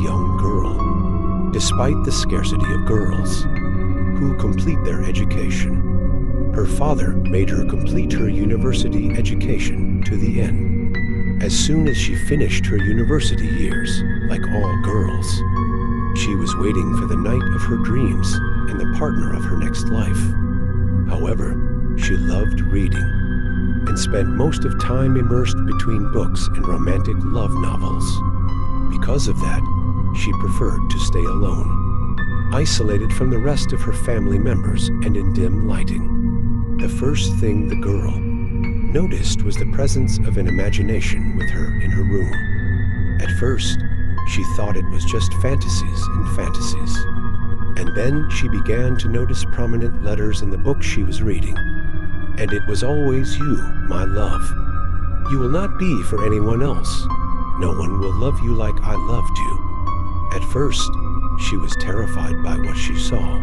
young girl, despite the scarcity of girls who complete their education. Her father made her complete her university education to the end. As soon as she finished her university years, like all girls, she was waiting for the knight of her dreams and the partner of her next life. However, she loved reading and spent most of time immersed between books and romantic love novels. Because of that, she preferred to stay alone, isolated from the rest of her family members and in dim lighting. The first thing the girl noticed was the presence of an imagination with her in her room. At first, she thought it was just fantasies and fantasies. And then she began to notice prominent letters in the book she was reading. And it was always you, my love. You will not be for anyone else. No one will love you like I loved you. At first, she was terrified by what she saw.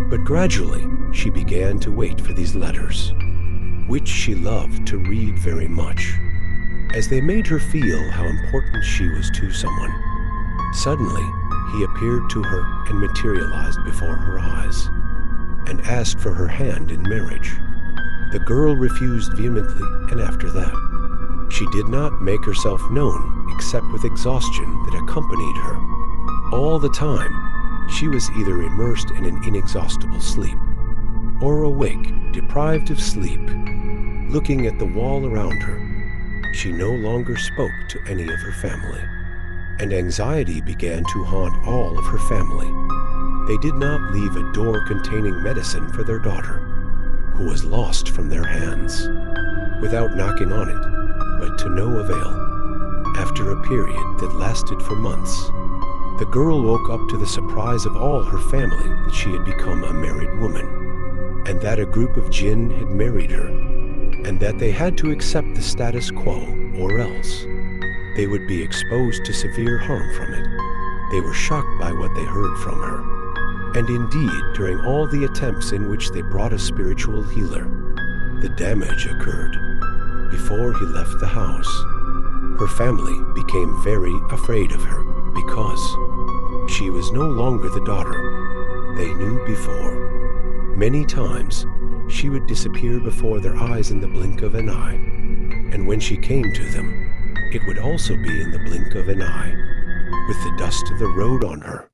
But gradually, she began to wait for these letters, which she loved to read very much, as they made her feel how important she was to someone. Suddenly, he appeared to her and materialized before her eyes, and asked for her hand in marriage. The girl refused vehemently, and after that, she did not make herself known except with exhaustion that accompanied her. All the time, she was either immersed in an inexhaustible sleep, or awake, deprived of sleep, looking at the wall around her. She no longer spoke to any of her family, and anxiety began to haunt all of her family. They did not leave a door containing medicine for their daughter, who was lost from their hands, without knocking on it, but to no avail. After a period that lasted for months, the girl woke up to the surprise of all her family that she had become a married woman, and that a group of jinn had married her, and that they had to accept the status quo, or else they would be exposed to severe harm from it. They were shocked by what they heard from her. And indeed, during all the attempts in which they brought a spiritual healer, the damage occurred. Before he left the house, her family became very afraid of her because she was no longer the daughter they knew before. Many times, she would disappear before their eyes in the blink of an eye, and when she came to them, it would also be in the blink of an eye, with the dust of the road on her.